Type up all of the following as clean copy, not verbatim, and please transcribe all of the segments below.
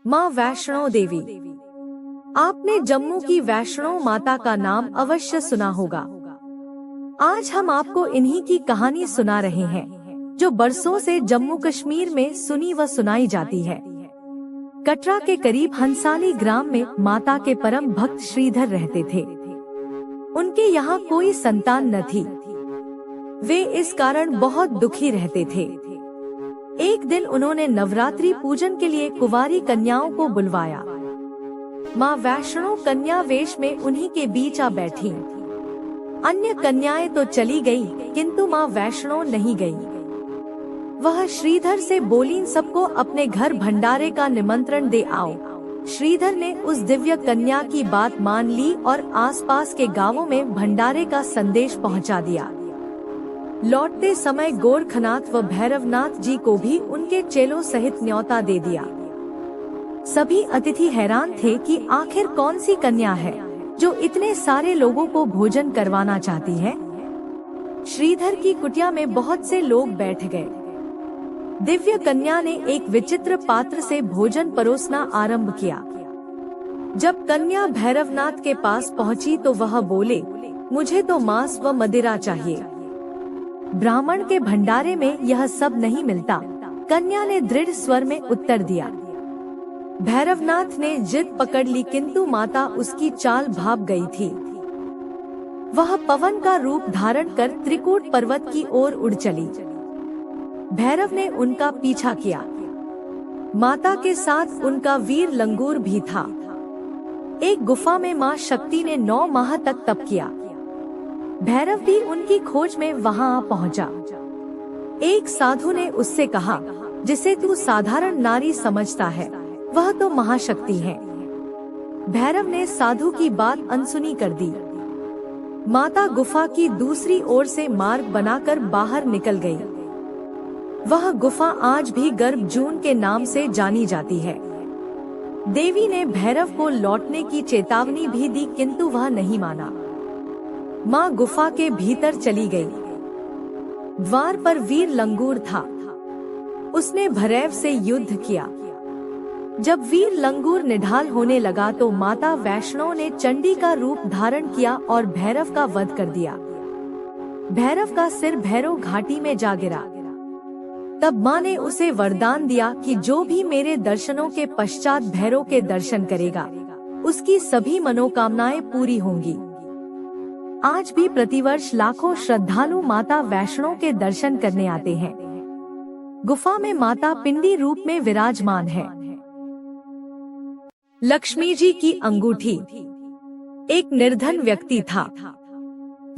माँ वैष्णो देवी। आपने जम्मू की वैष्णो माता का नाम अवश्य सुना होगा। आज हम आपको इन्हीं की कहानी सुना रहे हैं, जो बरसों से जम्मू कश्मीर में सुनी व सुनाई जाती है। कटरा के करीब हंसाली ग्राम में माता के परम भक्त श्रीधर रहते थे। उनके यहाँ कोई संतान न थी। वे इस कारण बहुत दुखी रहते थे। एक दिन उन्होंने नवरात्रि पूजन के लिए कुंवारी कन्याओं को बुलवाया। माँ वैष्णो कन्या वेश में उन्हीं के बीच आ बैठी। अन्य कन्याएं तो चली गई, किंतु माँ वैष्णो नहीं गई। वह श्रीधर से बोली, सबको अपने घर भंडारे का निमंत्रण दे आओ। श्रीधर ने उस दिव्य कन्या की बात मान ली और आसपास के गांवों में भंडारे का संदेश पहुंचा दिया। लौटते समय गोरखनाथ व भैरवनाथ जी को भी उनके चेलों सहित न्योता दे दिया। सभी अतिथि हैरान थे कि आखिर कौन सी कन्या है जो इतने सारे लोगों को भोजन करवाना चाहती है। श्रीधर की कुटिया में बहुत से लोग बैठ गए। दिव्य कन्या ने एक विचित्र पात्र से भोजन परोसना आरंभ किया। जब कन्या भैरवनाथ के पास पहुंची तो वह बोले, मुझे तो मांस व मदिरा चाहिए। ब्राह्मण के भंडारे में यह सब नहीं मिलता, कन्या ने दृढ़ स्वर में उत्तर दिया। भैरवनाथ ने जिद पकड़ ली, किंतु माता उसकी चाल भाप गई थी। वह पवन का रूप धारण कर त्रिकूट पर्वत की ओर उड़ चली। भैरव ने उनका पीछा किया। माता के साथ उनका वीर लंगूर भी था। एक गुफा में माँ शक्ति ने 9 माह तक तप किया। भैरव भी उनकी खोज में वहां आ पहुंचा। एक साधु ने उससे कहा, जिसे तू साधारण नारी समझता है, वह तो महाशक्ति है। भैरव ने साधु की बात अनसुनी कर दी। माता गुफा की दूसरी ओर से मार्ग बनाकर बाहर निकल गई। वह गुफा आज भी गर्भजून के नाम से जानी जाती है। देवी ने भैरव को लौटने की चेतावनी भी दी, किंतु वह नहीं माना। माँ गुफा के भीतर चली गई। द्वार पर वीर लंगूर था। उसने भैरव से युद्ध किया। जब वीर लंगूर निढाल होने लगा तो माता वैष्णो ने चंडी का रूप धारण किया और भैरव का वध कर दिया। भैरव का सिर भैरव घाटी में जा गिरा। तब माँ ने उसे वरदान दिया कि जो भी मेरे दर्शनों के पश्चात भैरव के दर्शन करेगा, उसकी सभी मनोकामनाएं पूरी होंगी। आज भी प्रतिवर्ष लाखों श्रद्धालु माता वैष्णो के दर्शन करने आते हैं। गुफा में माता पिंडी रूप में विराजमान है। लक्ष्मी जी की अंगूठी। एक निर्धन व्यक्ति था।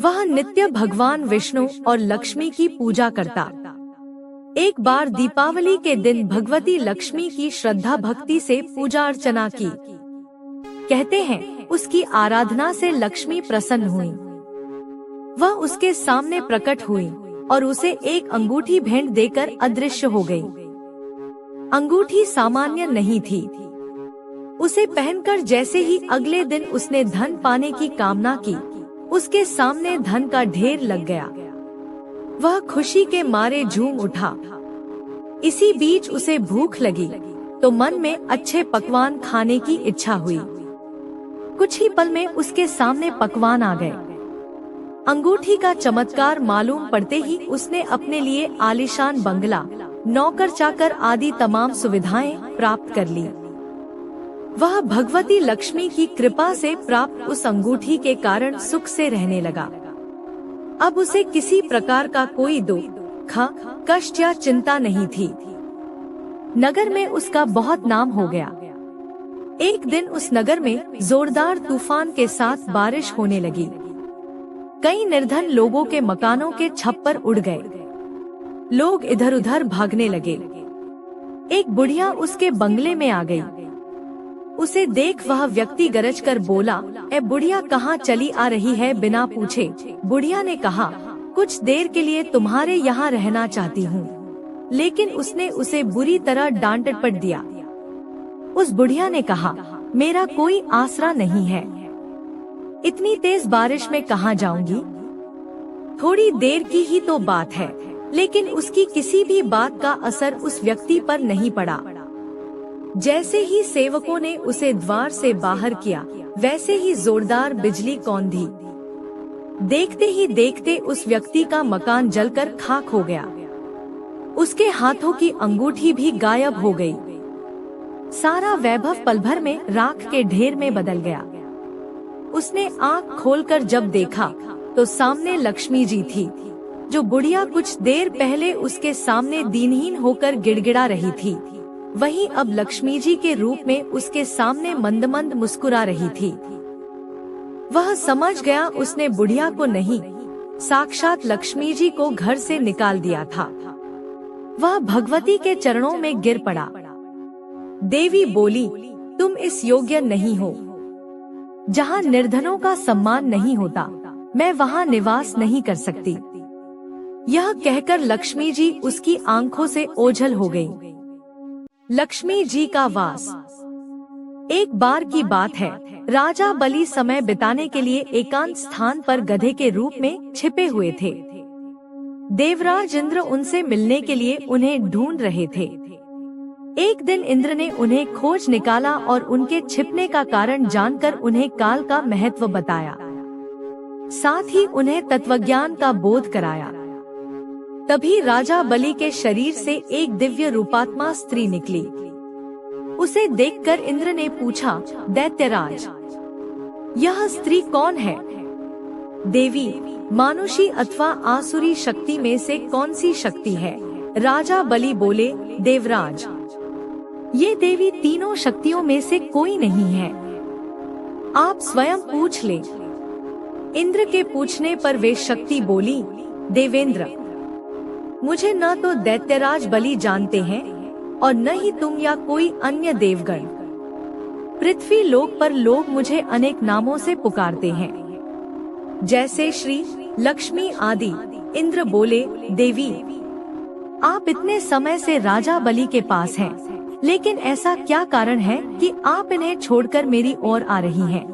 वह नित्य भगवान विष्णु और लक्ष्मी की पूजा करता। एक बार दीपावली के दिन भगवती लक्ष्मी की श्रद्धा भक्ति से पूजा अर्चना की। कहते हैं, उसकी आराधना से लक्ष्मी प्रसन्न हुई। वह उसके सामने प्रकट हुई और उसे एक अंगूठी भेंट देकर अदृश्य हो गई। अंगूठी सामान्य नहीं थी। उसे पहनकर जैसे ही अगले दिन उसने धन पाने की कामना की, उसके सामने धन का ढेर लग गया। वह खुशी के मारे झूम उठा। इसी बीच उसे भूख लगी तो मन में अच्छे पकवान खाने की इच्छा हुई। कुछ ही पल में उसके सामने पकवान आ गए। अंगूठी का चमत्कार मालूम पड़ते ही उसने अपने लिए आलीशान बंगला, नौकर चाकर आदि तमाम सुविधाएं प्राप्त कर ली। वह भगवती लक्ष्मी की कृपा से प्राप्त उस अंगूठी के कारण सुख से रहने लगा। अब उसे किसी प्रकार का कोई दुख, कष्ट या चिंता नहीं थी। नगर में उसका बहुत नाम हो गया। एक दिन उस नगर में जोरदार तूफान के साथ बारिश होने लगी। कई निर्धन लोगों के मकानों के छप्पर उड़ गए। लोग इधर उधर भागने लगे। एक बुढ़िया उसके बंगले में आ गई। उसे देख वह व्यक्ति गरज कर बोला, ए बुढ़िया, कहाँ चली आ रही है बिना पूछे। बुढ़िया ने कहा, कुछ देर के लिए तुम्हारे यहाँ रहना चाहती हूँ। लेकिन उसने उसे बुरी तरह डांट डपट दिया। उस बुढ़िया ने कहा, मेरा कोई आसरा नहीं है। इतनी तेज बारिश में कहाँ जाऊंगी? थोड़ी देर की ही तो बात है। लेकिन उसकी किसी भी बात का असर उस व्यक्ति पर नहीं पड़ा। जैसे ही सेवकों ने उसे द्वार से बाहर किया, वैसे ही जोरदार बिजली कौंधी। देखते ही देखते उस व्यक्ति का मकान जलकर खाक हो गया। उसके हाथों की अंगूठी भी गायब हो गई। सारा वैभव पल भर में राख के ढेर में बदल गया। उसने आंख खोलकर जब देखा तो सामने लक्ष्मी जी थी, जो बुढ़िया कुछ देर पहले उसके सामने दीनहीन होकर गिड़गिड़ा रही थी, वहीं अब लक्ष्मी जी के रूप में उसके सामने मंद मंद मुस्कुरा रही थी। वह समझ गया उसने बुढ़िया को नहीं, साक्षात लक्ष्मी जी को घर से निकाल दिया था। वह भगवती के चरणों में गिर पड़ा। देवी बोली, तुम इस योग्य नहीं हो। जहाँ निर्धनों का सम्मान नहीं होता, मैं वहाँ निवास नहीं कर सकती। यह कहकर लक्ष्मी जी उसकी आंखों से ओझल हो गई। लक्ष्मी जी का वास। एक बार की बात है, राजा बलि समय बिताने के लिए एकांत स्थान पर गधे के रूप में छिपे हुए थे। देवराज इंद्र उनसे मिलने के लिए उन्हें ढूंढ रहे थे। एक दिन इंद्र ने उन्हें खोज निकाला और उनके छिपने का कारण जानकर उन्हें काल का महत्व बताया। साथ ही उन्हें तत्वज्ञान का बोध कराया। तभी राजा बलि के शरीर से एक दिव्य रूपात्मा स्त्री निकली। उसे देखकर इंद्र ने पूछा, दैत्यराज, यह स्त्री कौन है? देवी, मानुषी अथवा आसुरी शक्ति में से कौन सी शक्ति है? राजा बलि बोले, देवराज, ये देवी तीनों शक्तियों में से कोई नहीं है। आप स्वयं पूछ ले। इंद्र के पूछने पर वे शक्ति बोली, देवेंद्र, मुझे न तो दैत्यराज बलि जानते हैं और न ही तुम या कोई अन्य देवगण। पृथ्वी लोक पर लोग मुझे अनेक नामों से पुकारते हैं, जैसे श्री, लक्ष्मी आदि। इंद्र बोले, देवी, आप इतने समय से राजा बलि के पास हैं, लेकिन ऐसा क्या कारण है कि आप इन्हें छोड़कर मेरी ओर आ रही हैं?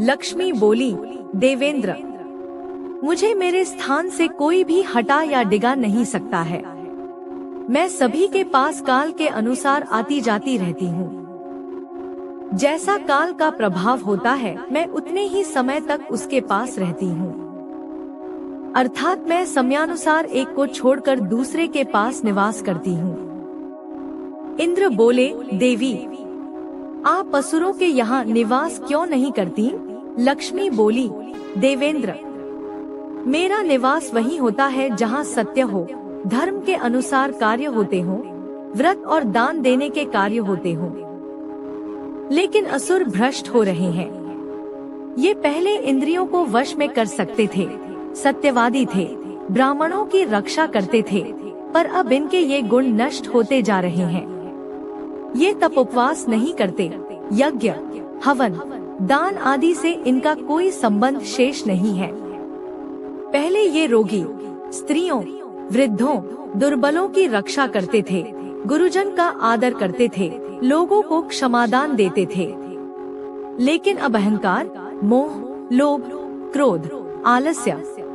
लक्ष्मी बोली, देवेंद्र, मुझे मेरे स्थान से कोई भी हटा या डिगा नहीं सकता है। मैं सभी के पास काल के अनुसार आती जाती रहती हूँ। जैसा काल का प्रभाव होता है, मैं उतने ही समय तक उसके पास रहती हूँ। अर्थात मैं समयानुसार एक को छोड़कर दूसरे के पास निवास करती हूँ। इंद्र बोले, देवी, आप असुरों के यहाँ निवास क्यों नहीं करती? लक्ष्मी बोली, देवेंद्र, मेरा निवास वही होता है जहाँ सत्य हो, धर्म के अनुसार कार्य होते हों, व्रत और दान देने के कार्य होते हों। लेकिन असुर भ्रष्ट हो रहे हैं। ये पहले इंद्रियों को वश में कर सकते थे, सत्यवादी थे, ब्राह्मणों की रक्षा करते थे, पर अब इनके ये गुण नष्ट होते जा रहे हैं। ये तप उपवास नहीं करते, यज्ञ, हवन, दान आदि से इनका कोई संबंध शेष नहीं है। पहले ये रोगी, स्त्रियों, वृद्धों, दुर्बलों की रक्षा करते थे, गुरुजन का आदर करते थे, लोगों को क्षमादान देते थे। लेकिन अब अहंकार, मोह, लोभ, क्रोध, आलस्य,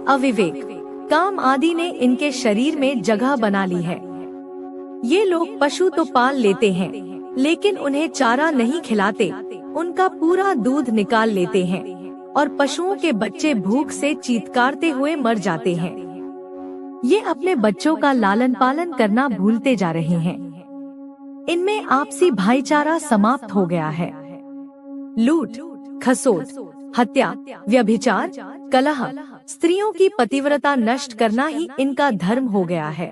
अविवेक, काम आदि ने इनके शरीर में जगह बना ली है। ये लोग पशु तो पाल लेते हैं, लेकिन उन्हें चारा नहीं खिलाते, उनका पूरा दूध निकाल लेते हैं और पशुओं के बच्चे भूख से चीत्कारते हुए मर जाते हैं। ये अपने बच्चों का लालन पालन करना भूलते जा रहे हैं। इनमें आपसी भाईचारा समाप्त हो गया है। लूट, खसोट, हत्या, व्यभिचार, कलह, स्त्रियों की पतिव्रता नष्ट करना ही इनका धर्म हो गया है।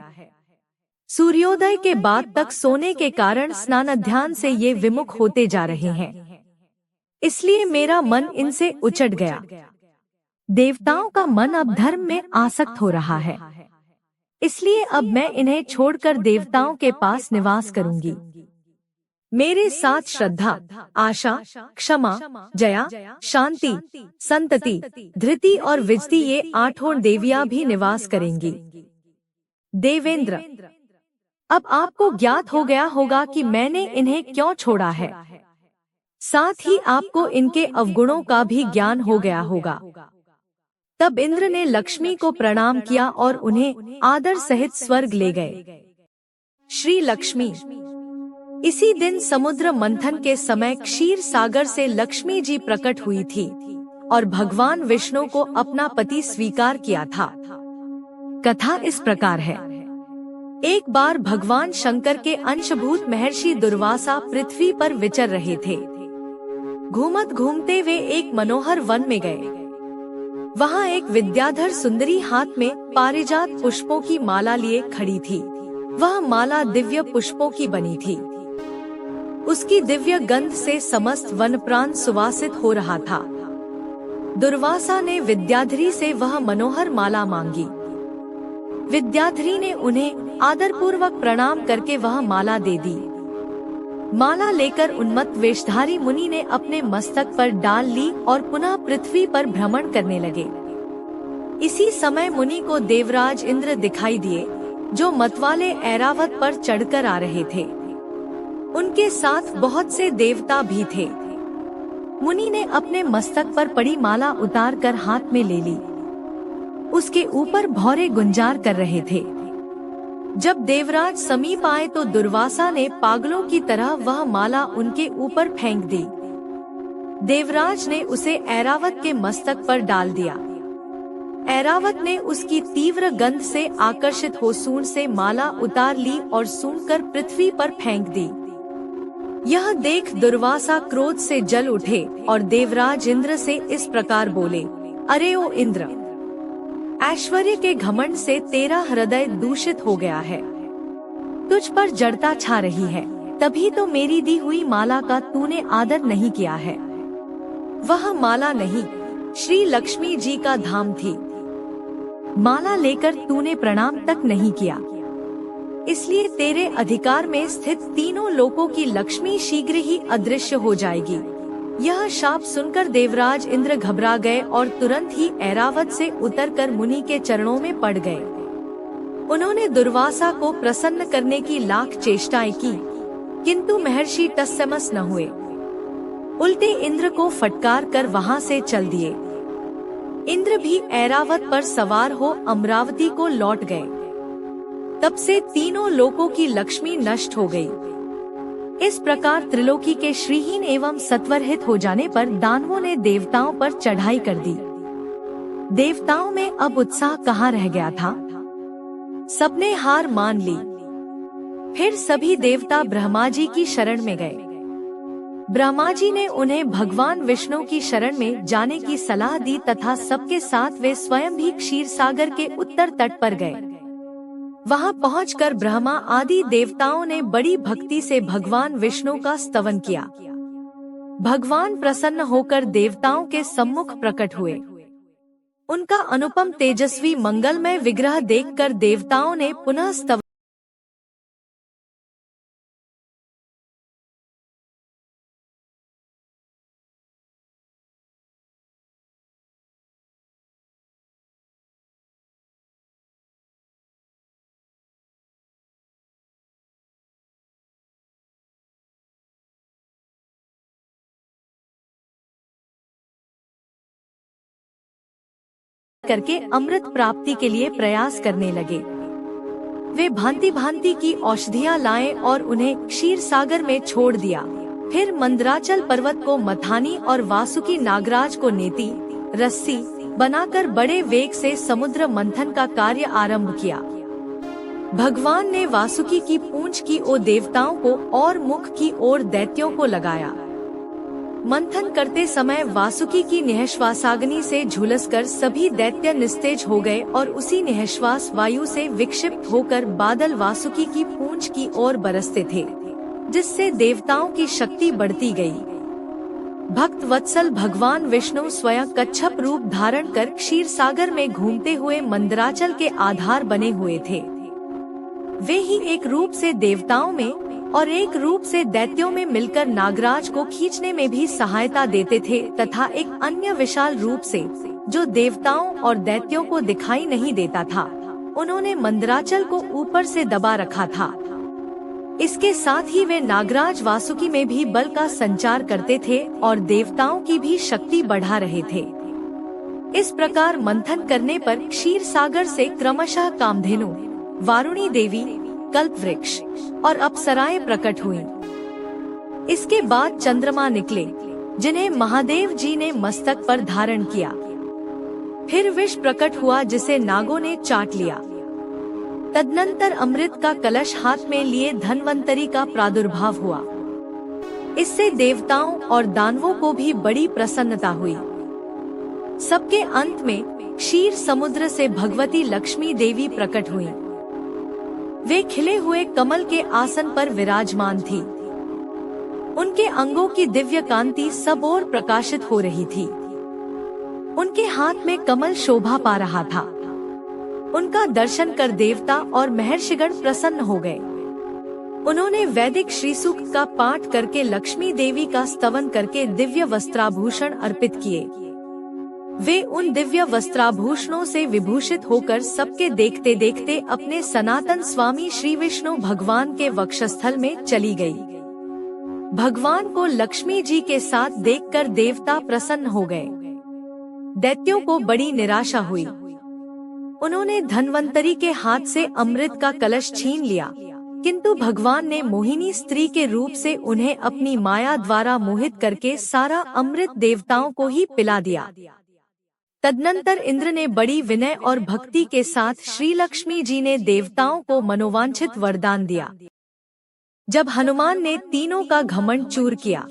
सूर्योदय के बाद तक सोने के कारण स्नान ध्यान से ये विमुख होते जा रहे हैं। इसलिए मेरा मन इनसे उचट गया। देवताओं का मन अब धर्म में आसक्त हो रहा है, इसलिए अब मैं इन्हें छोड़कर देवताओं के पास निवास करूंगी। मेरे साथ श्रद्धा, आशा, क्षमा, जया, शांति, संतति, धृति और विजति ये आठों देवियां भी निवास करेंगी। देवेंद्र, अब आपको ज्ञात हो गया होगा कि मैंने इन्हें क्यों छोड़ा है। साथ ही आपको इनके अवगुणों का भी ज्ञान हो गया होगा। तब इंद्र ने लक्ष्मी को प्रणाम किया और उन्हें आदर सहित स्वर्ग ले गए। श्री लक्ष्मी। इसी दिन समुद्र मंथन के समय क्षीर सागर से लक्ष्मी जी प्रकट हुई थी और भगवान विष्णु को अपना पति स्वीकार किया था। कथा इस प्रकार है। एक बार भगवान शंकर के अंशभूत महर्षि दुर्वासा पृथ्वी पर विचर रहे थे। घूमत घूमते वे एक मनोहर वन में गए। वहाँ एक विद्याधर सुंदरी हाथ में पारिजात पुष्पों की माला लिए खड़ी थी। वह माला दिव्य पुष्पों की बनी थी। उसकी दिव्य गंध से समस्त वन प्रांत सुवासित हो रहा था। दुर्वासा ने विद्याधरी से वह मनोहर माला मांगी। विद्याधरी ने उन्हें आदरपूर्वक प्रणाम करके वह माला दे दी। माला लेकर उन्मत्त वेशधारी मुनि ने अपने मस्तक पर डाल ली और पुनः पृथ्वी पर भ्रमण करने लगे। इसी समय मुनि को देवराज इंद्र दिखाई दिए, जो मतवाले ऐरावत पर चढ़कर आ रहे थे। उनके साथ बहुत से देवता भी थे। मुनि ने अपने मस्तक पर पड़ी माला उतार कर हाथ में ले ली। उसके ऊपर भौरे गुंजार कर रहे थे। जब देवराज समीप आए तो दुर्वासा ने पागलों की तरह वह माला उनके ऊपर फेंक दी। देवराज ने उसे ऐरावत के मस्तक पर डाल दिया। ऐरावत ने उसकी तीव्र गंध से आकर्षित हो सूंड से माला उतार ली और सूंघकर पृथ्वी पर फेंक दी। यह देख दुर्वासा क्रोध से जल उठे और देवराज इंद्र से इस प्रकार बोले, अरे ओ इंद्र, ऐश्वर्य के घमंड से तेरा हृदय दूषित हो गया है। तुझ पर जड़ता छा रही है, तभी तो मेरी दी हुई माला का तूने आदर नहीं किया है। वह माला नहीं, श्री लक्ष्मी जी का धाम थी। माला लेकर तूने प्रणाम तक नहीं किया, इसलिए तेरे अधिकार में स्थित तीनों लोकों की लक्ष्मी शीघ्र ही अदृश्य हो जाएगी। यह शाप सुनकर देवराज इंद्र घबरा गए और तुरंत ही ऐरावत से उतरकर मुनि के चरणों में पड़ गए। उन्होंने दुर्वासा को प्रसन्न करने की लाख चेष्टाएं की, किंतु महर्षि टसमस न हुए। उल्टे इंद्र को फटकार कर वहां से चल दिए। इंद्र भी ऐरावत पर सवार हो अमरावती को लौट गए। तब से तीनों लोकों की लक्ष्मी नष्ट हो गई। इस प्रकार त्रिलोकी के श्रीहीन एवं सत्वरहित हो जाने पर दानवों ने देवताओं पर चढ़ाई कर दी। देवताओं में अब उत्साह कहाँ रह गया था। सबने हार मान ली। फिर सभी देवता ब्रह्मा जी की शरण में गए। ब्रह्मा जी ने उन्हें भगवान विष्णु की शरण में जाने की सलाह दी तथा सबके साथ वे स्वयं भी क्षीर सागर के उत्तर तट पर गए। वहां पहुंचकर ब्रह्मा आदि देवताओं ने बड़ी भक्ति से भगवान विष्णु का स्तवन किया। भगवान प्रसन्न होकर देवताओं के सम्मुख प्रकट हुए। उनका अनुपम तेजस्वी मंगलमय विग्रह देखकर देवताओं ने पुनः स्तवन करके अमृत प्राप्ति के लिए प्रयास करने लगे। वे भांति भांति की औषधियां लाए और उन्हें क्षीर सागर में छोड़ दिया। फिर मंदराचल पर्वत को मथानी और वासुकी नागराज को नेती रस्सी बनाकर बड़े वेग से समुद्र मंथन का कार्य आरंभ किया। भगवान ने वासुकी की पूंछ की ओर देवताओं को और मुख की ओर दैत्यों को लगाया। मंथन करते समय वासुकी की निःश्वासाग्नि से झुलसकर सभी दैत्य निस्तेज हो गए और उसी निःश्वास वायु से विक्षिप्त होकर बादल वासुकी की पूंछ की ओर बरसते थे, जिससे देवताओं की शक्ति बढ़ती गई। भक्त वत्सल भगवान विष्णु स्वयं कच्छप रूप धारण कर क्षीर सागर में घूमते हुए मंदराचल के आधार बने हुए थे। वे ही एक रूप से देवताओं में और एक रूप से दैत्यों में मिलकर नागराज को खींचने में भी सहायता देते थे तथा एक अन्य विशाल रूप से, जो देवताओं और दैत्यों को दिखाई नहीं देता था, उन्होंने मंदराचल को ऊपर से दबा रखा था। इसके साथ ही वे नागराज वासुकी में भी बल का संचार करते थे और देवताओं की भी शक्ति बढ़ा रहे थे। इस प्रकार मंथन करने पर क्षीर सागर से क्रमशः कामधेनु, वारुणी देवी, कल्प वृक्ष और अप्सराएं प्रकट हुईं। इसके बाद चंद्रमा निकले, जिन्हें महादेव जी ने मस्तक पर धारण किया। फिर विष प्रकट हुआ, जिसे नागों ने चाट लिया। तदनंतर अमृत का कलश हाथ में लिए धन्वंतरी का प्रादुर्भाव हुआ। इससे देवताओं और दानवों को भी बड़ी प्रसन्नता हुई। सबके अंत में क्षीर समुद्र से भगवती लक्ष्मी देवी प्रकट हुई। वे खिले हुए कमल के आसन पर विराजमान थी। उनके अंगों की दिव्य कांति सब ओर प्रकाशित हो रही थी। उनके हाथ में कमल शोभा पा रहा था। उनका दर्शन कर देवता और महर्षिगण प्रसन्न हो गए। उन्होंने वैदिक श्री सूक्त का पाठ करके लक्ष्मी देवी का स्तवन करके दिव्य वस्त्राभूषण अर्पित किए। वे उन दिव्य वस्त्राभूषणों से विभूषित होकर सबके देखते देखते अपने सनातन स्वामी श्री विष्णु भगवान के वक्षस्थल में चली गई। भगवान को लक्ष्मी जी के साथ देखकर देवता प्रसन्न हो गए। दैत्यों को बड़ी निराशा हुई। उन्होंने धन्वंतरी के हाथ से अमृत का कलश छीन लिया, किंतु भगवान ने मोहिनी स्त्री के रूप से उन्हें अपनी माया द्वारा मोहित करके सारा अमृत देवताओं को ही पिला दिया। तदनंतर इंद्र ने बड़ी विनय और भक्ति के साथ श्री लक्ष्मी जी ने देवताओं को मनोवांछित वरदान दिया। जब हनुमान ने तीनों का घमंड चूर किया,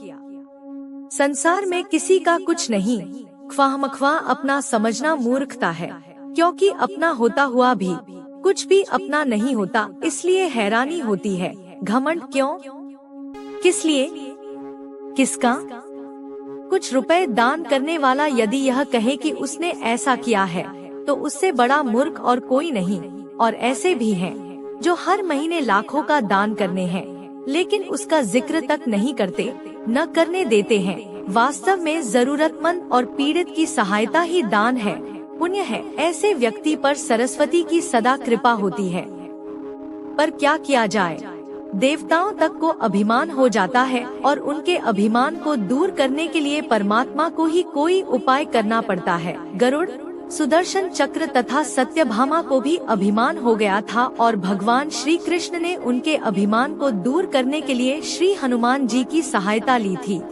संसार में किसी का कुछ नहीं, ख्वाहमख्वाह अपना समझना मूर्खता है, क्योंकि अपना होता हुआ भी कुछ भी अपना नहीं होता, इसलिए हैरानी होती है। घमंड क्यों, किस लिए, किसका? कुछ रुपए दान करने वाला यदि यह कहे कि उसने ऐसा किया है, तो उससे बड़ा मूर्ख और कोई नहीं। और ऐसे भी हैं जो हर महीने लाखों का दान करने हैं, लेकिन उसका जिक्र तक नहीं करते, न करने देते हैं। वास्तव में जरूरतमंद और पीड़ित की सहायता ही दान है, पुण्य है। ऐसे व्यक्ति पर सरस्वती की सदा कृपा होती है। पर क्या किया जाए, देवताओं तक को अभिमान हो जाता है और उनके अभिमान को दूर करने के लिए परमात्मा को ही कोई उपाय करना पड़ता है। गरुड़, सुदर्शन चक्र तथा सत्यभामा को भी अभिमान हो गया था और भगवान श्री कृष्ण ने उनके अभिमान को दूर करने के लिए श्री हनुमान जी की सहायता ली थी।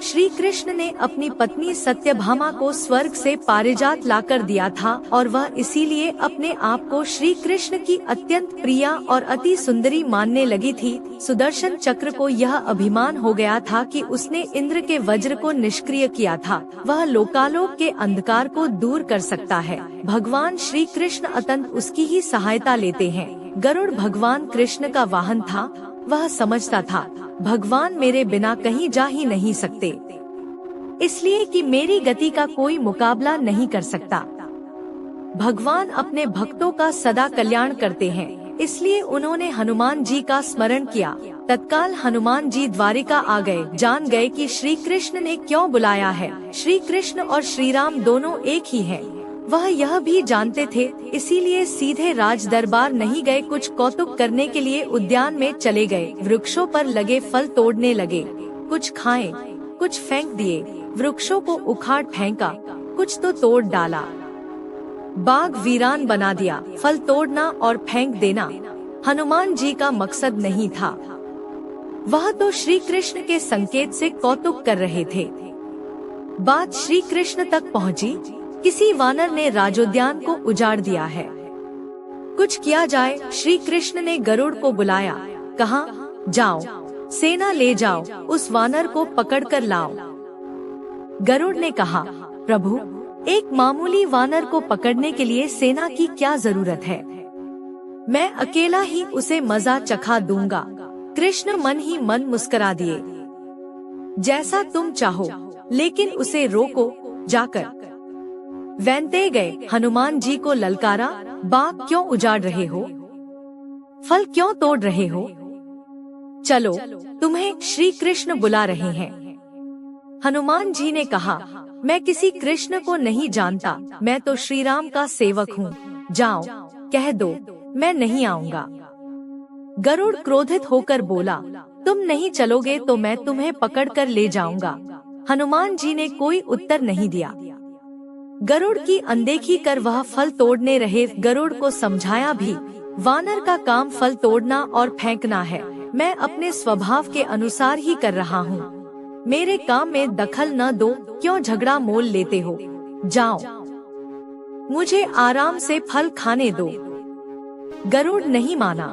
श्री कृष्ण ने अपनी पत्नी सत्यभामा को स्वर्ग से पारिजात लाकर दिया था और वह इसीलिए अपने आप को श्री कृष्ण की अत्यंत प्रिया और अति सुंदरी मानने लगी थी। सुदर्शन चक्र को यह अभिमान हो गया था कि उसने इंद्र के वज्र को निष्क्रिय किया था, वह लोकालोक के अंधकार को दूर कर सकता है। भगवान श्री कृष्ण अतंत उसकी ही सहायता लेते हैं। गरुड़ भगवान कृष्ण का वाहन था। वह समझता था भगवान मेरे बिना कहीं जा ही नहीं सकते, इसलिए कि मेरी गति का कोई मुकाबला नहीं कर सकता। भगवान अपने भक्तों का सदा कल्याण करते हैं, इसलिए उन्होंने हनुमान जी का स्मरण किया। तत्काल हनुमान जी द्वारिका आ गए। जान गए कि श्री कृष्ण ने क्यों बुलाया है। श्री कृष्ण और श्री राम दोनों एक ही हैं। वह यह भी जानते थे, इसीलिए सीधे राज दरबार नहीं गए, कुछ कौतुक करने के लिए उद्यान में चले गए। वृक्षों पर लगे फल तोड़ने लगे, कुछ खाए, कुछ फेंक दिए। वृक्षों को उखाड़ फेंका, कुछ तो तोड़ डाला। बाग वीरान बना दिया। फल तोड़ना और फेंक देना हनुमान जी का मकसद नहीं था। वह तो श्री कृष्ण के संकेत से कौतुक कर रहे थे। बात श्री कृष्ण तक पहुँची। किसी वानर ने राजोद्यान को उजाड़ दिया है, कुछ किया जाए। श्री कृष्ण ने गरुड़ को बुलाया, कहा जाओ सेना ले जाओ, उस वानर को पकड़ कर लाओ। गरुड़ ने कहा प्रभु, एक मामूली वानर को पकड़ने के लिए सेना की क्या जरूरत है, मैं अकेला ही उसे मजा चखा दूंगा। कृष्ण मन ही मन मुस्कुरा दिए, जैसा तुम चाहो, लेकिन उसे रोको जाकर। वैंते गए, हनुमान जी को ललकारा, बाग क्यों उजाड़ रहे हो, फल क्यों तोड़ रहे हो, चलो तुम्हें श्री कृष्ण बुला रहे हैं। हनुमान जी ने कहा, मैं किसी कृष्ण को नहीं जानता, मैं तो श्री राम का सेवक हूँ, जाओ कह दो मैं नहीं आऊँगा। गरुड़ क्रोधित होकर बोला, तुम नहीं चलोगे तो मैं तुम्हें पकड़ कर ले जाऊंगा। हनुमान जी ने कोई उत्तर नहीं दिया। गरुड़ की अनदेखी कर वह फल तोड़ने रहे। गरुड़ को समझाया भी, वानर का काम फल तोड़ना और फेंकना है। मैं अपने स्वभाव के अनुसार ही कर रहा हूँ। मेरे काम में दखल न दो, क्यों झगड़ा मोल लेते हो? जाओ, मुझे आराम से फल खाने दो। गरुड़ नहीं माना।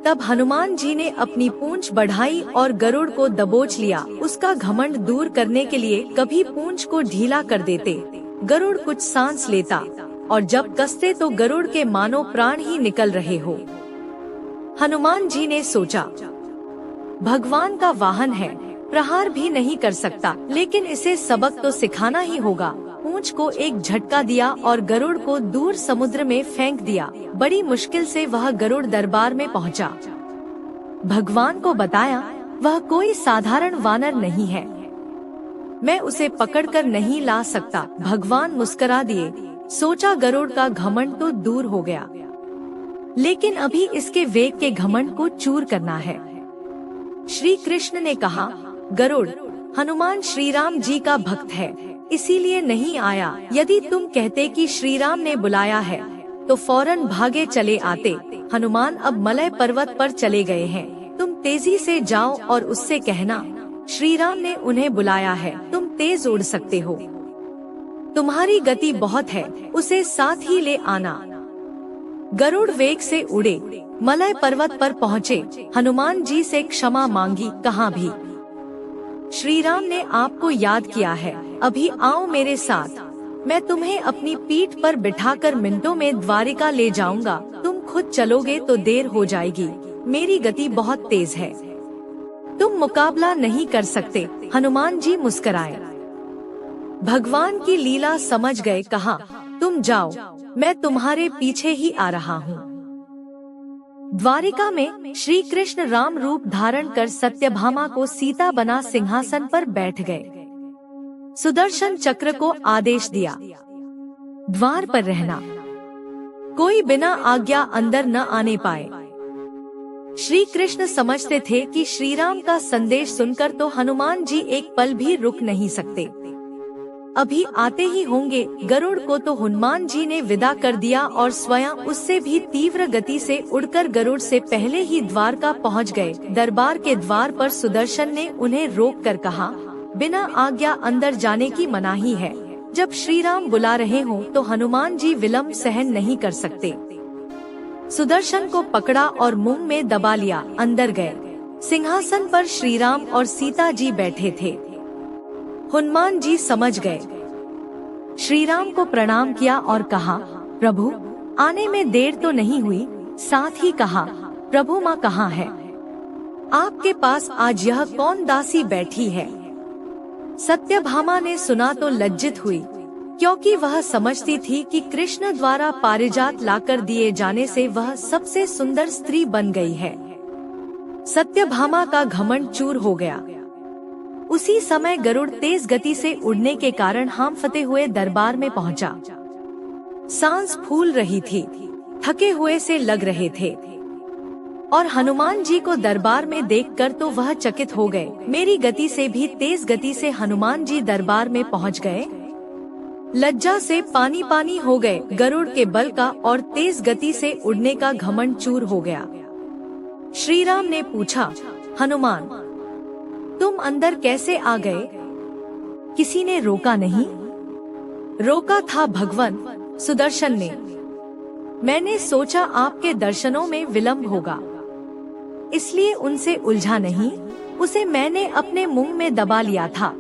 तब हनुमान जी ने अपनी पूंछ बढ़ाई और गरुड़ को दबोच लिया। उसका घमंड दूर करने के लिए कभी पूंछ को ढीला कर देते, गरुड़ कुछ सांस लेता, और जब कसते तो गरुड़ के मानो प्राण ही निकल रहे हो। हनुमान जी ने सोचा, भगवान का वाहन है, प्रहार भी नहीं कर सकता, लेकिन इसे सबक तो सिखाना ही होगा। पूंछ को एक झटका दिया और गरुड़ को दूर समुद्र में फेंक दिया। बड़ी मुश्किल से वह गरुड़ दरबार में पहुंचा। भगवान को बताया, वह कोई साधारण वानर नहीं है, मैं उसे पकड़कर नहीं ला सकता। भगवान मुस्कुरा दिए। सोचा गरुड़ का घमंड तो दूर हो गया, लेकिन अभी इसके वेग के घमंड को चूर करना है। श्री कृष्ण ने कहा, गरुड़, हनुमान श्री राम जी का भक्त है, इसीलिए नहीं आया। यदि तुम कहते कि श्री राम ने बुलाया है तो फौरन भागे चले आते। हनुमान अब मलय पर्वत पर चले गए हैं, तुम तेजी से जाओ और उससे कहना, श्री राम ने उन्हें बुलाया है, तुम तेज उड़ सकते हो, तुम्हारी गति बहुत है, उसे साथ ही ले आना। गरुड़ वेग से उड़े, मलय पर्वत पर पहुँचे। हनुमान जी से क्षमा मांगी, कहा भी श्री राम ने आपको याद किया है, अभी आओ मेरे साथ, मैं तुम्हें अपनी पीठ पर बिठाकर मिनटों में द्वारिका ले जाऊंगा। तुम खुद चलोगे तो देर हो जाएगी, मेरी गति बहुत तेज है, तुम मुकाबला नहीं कर सकते। हनुमान जी मुस्कुराए, भगवान की लीला समझ गए। कहा, तुम जाओ, मैं तुम्हारे पीछे ही आ रहा हूँ। द्वारिका में श्री कृष्ण राम रूप धारण कर सत्यभामा को सीता बना सिंहासन पर बैठ गए। सुदर्शन चक्र को आदेश दिया, द्वार पर रहना, कोई बिना आज्ञा अंदर न आने पाए। श्री कृष्ण समझते थे कि श्री राम का संदेश सुनकर तो हनुमान जी एक पल भी रुक नहीं सकते, अभी आते ही होंगे। गरुड़ को तो हनुमान जी ने विदा कर दिया और स्वयं उससे भी तीव्र गति से उड़कर गरुड़ से पहले ही द्वारका पहुंच गए। दरबार के द्वार पर सुदर्शन ने उन्हें रोककर कहा, बिना आज्ञा अंदर जाने की मनाही है, जब श्री राम बुला रहे हों तो हनुमान जी विलंब सहन नहीं कर सकते। सुदर्शन को पकड़ा और मुंह में दबा लिया, अंदर गए। सिंहासन पर श्री राम और सीता जी बैठे थे। हनुमान जी समझ गए, श्री राम को प्रणाम किया और कहा, प्रभु, आने में देर तो नहीं हुई? साथ ही कहा, प्रभु माँ कहाँ है? आपके पास आज यह कौन दासी बैठी है? सत्यभामा ने सुना तो लज्जित हुई, क्योंकि वह समझती थी कि कृष्ण द्वारा पारिजात लाकर दिए जाने से वह सबसे सुंदर स्त्री बन गई है। सत्यभामा का घमंड चूर हो गया। उसी समय गरुड़ तेज गति से उड़ने के कारण हांफते हुए दरबार में पहुंचा। सांस फूल रही थी, थके हुए से लग रहे थे, और हनुमान जी को दरबार में देखकर तो वह चकित हो गए। मेरी गति से भी तेज गति से हनुमान जी दरबार में पहुंच गए। लज्जा से पानी पानी हो गए। गरुड़ के बल का और तेज गति से उड़ने का घमंड चूर हो गया। श्री राम ने पूछा, हनुमान, तुम अंदर कैसे आ गए? किसी ने रोका नहीं? रोका था भगवान, सुदर्शन ने। मैंने सोचा आपके दर्शनों में विलंब होगा, इसलिए उनसे उलझा नहीं। उसे मैंने अपने मुंह में दबा लिया था।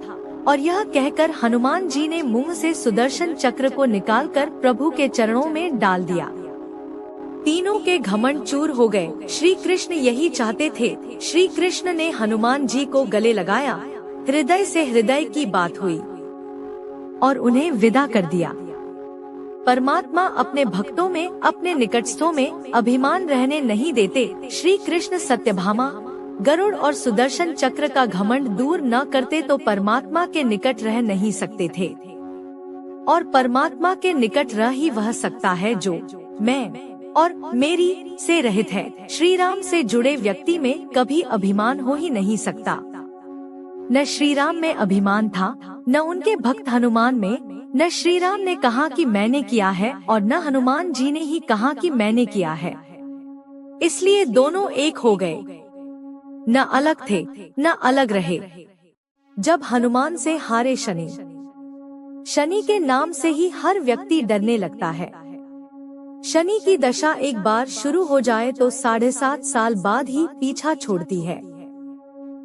और यह कहकर हनुमान जी ने मुंह से सुदर्शन चक्र को निकालकर प्रभु के चरणों में डाल दिया। तीनों के घमंड चूर हो गए। श्री कृष्ण यही चाहते थे। श्री कृष्ण ने हनुमान जी को गले लगाया, हृदय से हृदय की बात हुई और उन्हें विदा कर दिया। परमात्मा अपने भक्तों में, अपने निकटस्थों में अभिमान रहने नहीं देते। श्री कृष्ण सत्यभामा, गरुड़ और सुदर्शन चक्र का घमंड दूर न करते तो परमात्मा के निकट रह नहीं सकते थे। और परमात्मा के निकट रह ही वह सकता है जो मैं और मेरी से रहित है। श्री राम से जुड़े व्यक्ति में कभी अभिमान हो ही नहीं सकता। न श्री राम में अभिमान था, न उनके भक्त हनुमान में, न श्री राम ने कहा कि मैंने किया है और न हनुमान जी ने ही कहा कि मैंने किया है। इसलिए दोनों एक हो गए, न अलग थे न अलग रहे। जब हनुमान से हारे शनि, शनि के नाम से ही हर व्यक्ति डरने लगता है। शनि की दशा एक बार शुरू हो जाए तो 7.5 साल बाद ही पीछा छोड़ती है।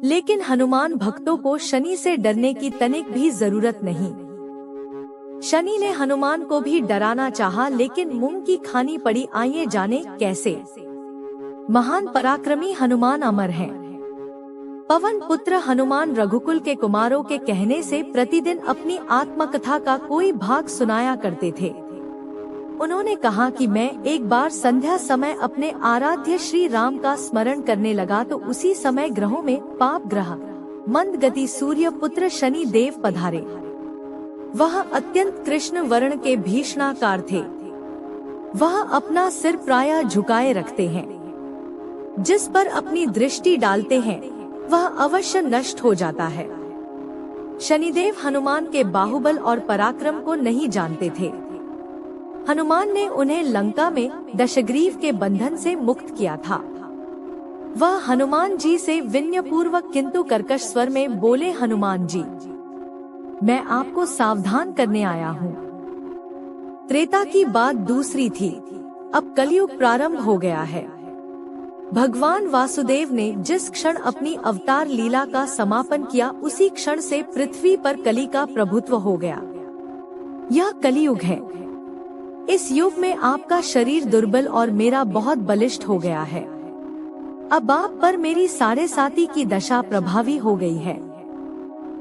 लेकिन हनुमान भक्तों को शनि से डरने की तनिक भी जरूरत नहीं। शनि ने हनुमान को भी डराना चाहा, लेकिन मुंह की खानी पड़ी। आइए जाने कैसे। महान पराक्रमी हनुमान अमर हैं। पवन पुत्र हनुमान रघुकुल के कुमारों के कहने से प्रतिदिन अपनी आत्मकथा का कोई भाग सुनाया करते थे। उन्होंने कहा कि मैं एक बार संध्या समय अपने आराध्य श्री राम का स्मरण करने लगा तो उसी समय ग्रहों में पाप ग्रह मंद गति सूर्य पुत्र शनि देव पधारे। वह अत्यंत कृष्ण वर्ण के भीषणाकार थे। वह अपना सिर प्रायः झुकाए रखते हैं। जिस पर अपनी दृष्टि डालते हैं वह अवश्य नष्ट हो जाता है। शनिदेव हनुमान के बाहुबल और पराक्रम को नहीं जानते थे। हनुमान ने उन्हें लंका में दशग्रीव के बंधन से मुक्त किया था। वह हनुमान जी से विनयपूर्वक किंतु कर्कश स्वर में बोले, हनुमान जी, मैं आपको सावधान करने आया हूँ। त्रेता की बात दूसरी थी, अब कलयुग प्रारंभ हो गया है। भगवान वासुदेव ने जिस क्षण अपनी अवतार लीला का समापन किया उसी क्षण से पृथ्वी पर कली का प्रभुत्व हो गया। यह कलियुग है। इस युग में आपका शरीर दुर्बल और मेरा बहुत बलिष्ठ हो गया है। अब आप पर मेरी 7.5 की दशा प्रभावी हो गई है।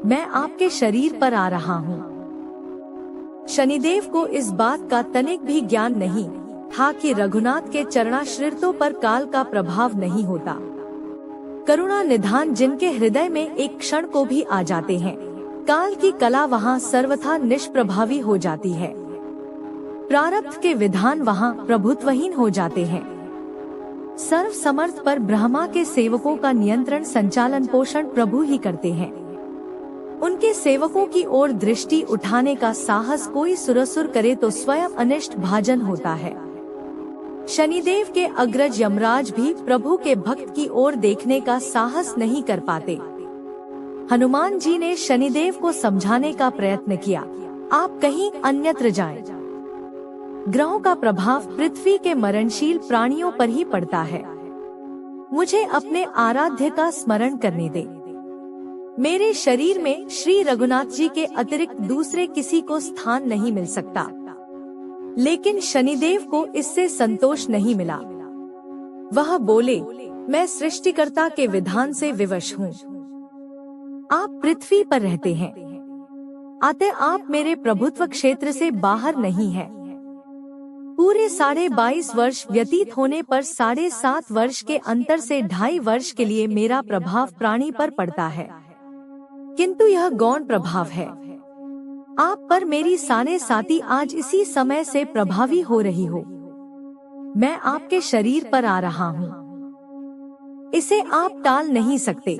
मैं आपके शरीर पर आ रहा हूँ। शनिदेव को इस बात का तनिक भी ज्ञान नहीं था कि रघुनाथ के चरणाश्रितों पर काल का प्रभाव नहीं होता। करुणा निधान जिनके हृदय में एक क्षण को भी आ जाते हैं, काल की कला वहाँ सर्वथा निष्प्रभावी हो जाती है। प्रारब्ध के विधान वहाँ प्रभुत्वहीन हो जाते हैं। सर्व समर्थ पर ब्रह्मा के सेवकों का नियंत्रण संचालन पोषण प्रभु ही करते हैं। उनके सेवकों की ओर दृष्टि उठाने का साहस कोई सुरसुर करे तो स्वयं अनिष्ट भाजन होता है। शनिदेव के अग्रज यमराज भी प्रभु के भक्त की ओर देखने का साहस नहीं कर पाते। हनुमान जी ने शनिदेव को समझाने का प्रयत्न किया, आप कहीं अन्यत्र जाएं। ग्रहों का प्रभाव पृथ्वी के मरणशील प्राणियों पर ही पड़ता है। मुझे अपने आराध्य का स्मरण करने दे। मेरे शरीर में श्री रघुनाथ जी के अतिरिक्त दूसरे किसी को स्थान नहीं मिल सकता। लेकिन शनिदेव को इससे संतोष नहीं मिला। वह बोले, मैं सृष्टिकर्ता के विधान से विवश हूँ। आप पृथ्वी पर रहते हैं, अतः आप मेरे प्रभुत्व क्षेत्र से बाहर नहीं हैं। पूरे 22.5 वर्ष व्यतीत होने पर 7.5 वर्ष के अंतर से 2.5 वर्ष के लिए मेरा प्रभाव प्राणी पर पड़ता है, किंतु यह गौण प्रभाव है। आप पर मेरी 7.5 आज इसी समय से प्रभावी हो रही हो। मैं आपके शरीर पर आ रहा हूँ, इसे आप टाल नहीं सकते।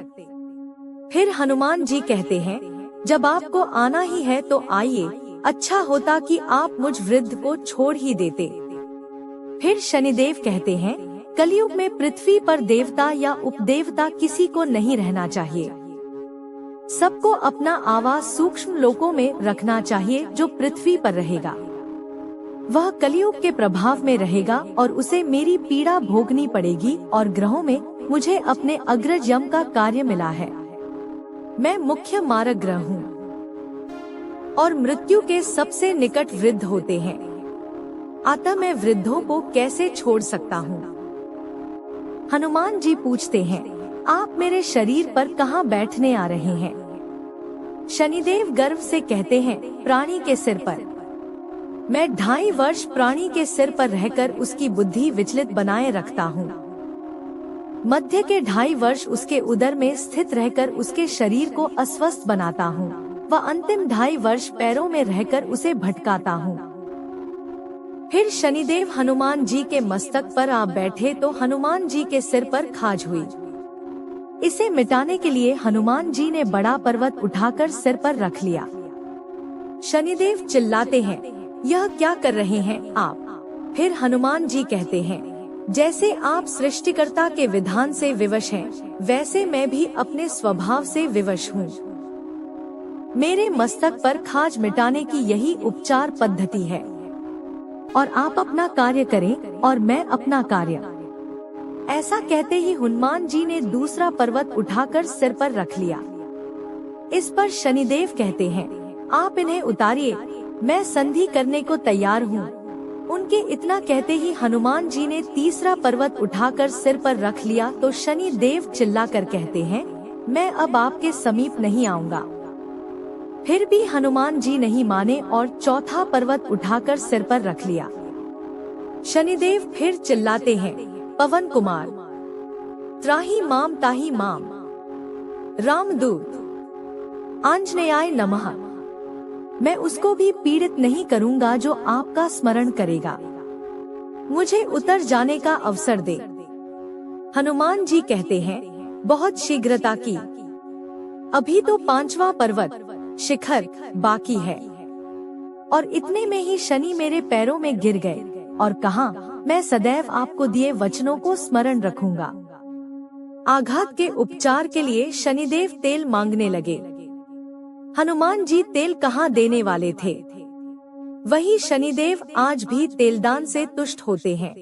फिर हनुमान जी कहते हैं, जब आपको आना ही है तो आइए, अच्छा होता कि आप मुझ वृद्ध को छोड़ ही देते। फिर शनिदेव कहते हैं, कलयुग में पृथ्वी पर देवता या उपदेवता किसी को नहीं रहना चाहिए। सबको अपना आवास सूक्ष्म लोकों में रखना चाहिए। जो पृथ्वी पर रहेगा वह कलयुग के प्रभाव में रहेगा और उसे मेरी पीड़ा भोगनी पड़ेगी। और ग्रहों में मुझे अपने अग्रज यम का कार्य मिला है। मैं मुख्य मारक ग्रह हूँ और मृत्यु के सबसे निकट वृद्ध होते हैं, अतः मैं वृद्धों को कैसे छोड़ सकता हूँ। हनुमान जी पूछते हैं, आप मेरे शरीर पर कहाँ बैठने आ रहे हैं। शनिदेव गर्व से कहते हैं, प्राणी के सिर पर। मैं 2.5 वर्ष प्राणी के सिर पर रहकर उसकी बुद्धि विचलित बनाए रखता हूँ। मध्य के 2.5 वर्ष उसके उदर में स्थित रहकर उसके शरीर को अस्वस्थ बनाता हूँ। व अंतिम 2.5 वर्ष पैरों में रहकर उसे भटकाता हूँ। फिर शनिदेव हनुमान जी के मस्तक पर आ बैठे तो हनुमान जी के सिर पर खाज हुई। इसे मिटाने के लिए हनुमान जी ने बड़ा पर्वत उठाकर सिर पर रख लिया। शनिदेव चिल्लाते हैं, यह क्या कर रहे हैं आप? फिर हनुमान जी कहते हैं, जैसे आप सृष्टिकर्ता के विधान से विवश हैं, वैसे मैं भी अपने स्वभाव से विवश हूँ। मेरे मस्तक पर खाज मिटाने की यही उपचार पद्धति है, और आप अपना कार्य करें और मैं अपना कार्य। ऐसा कहते ही हनुमान जी ने दूसरा पर्वत उठाकर सिर पर रख लिया। इस पर शनिदेव कहते हैं, आप इन्हें उतारिए, मैं संधि करने को तैयार हूँ। उनके इतना कहते ही हनुमान जी ने तीसरा पर्वत उठाकर सिर पर रख लिया तो शनि देव चिल्लाकर कहते हैं, मैं अब आपके समीप नहीं आऊंगा। फिर भी हनुमान जी नहीं माने और चौथा पर्वत उठाकर सिर पर रख लिया। शनिदेव फिर चिल्लाते हैं, पवन कुमार, त्राहि माम ताहि माम, रामदूत, आंजनेयाय नमः। मैं उसको भी पीड़ित नहीं करूंगा जो आपका स्मरण करेगा। मुझे उतर जाने का अवसर दे। हनुमान जी कहते हैं, बहुत शीघ्रता की, अभी तो 5वां पर्वत शिखर बाकी है। और इतने में ही शनि मेरे पैरों में गिर गए और कहा, मैं सदैव आपको दिए वचनों को स्मरण रखूंगा। आघात के उपचार के लिए शनिदेव तेल मांगने लगे। हनुमान जी तेल कहाँ देने वाले थे? वही शनिदेव आज भी तेलदान से तुष्ट होते हैं।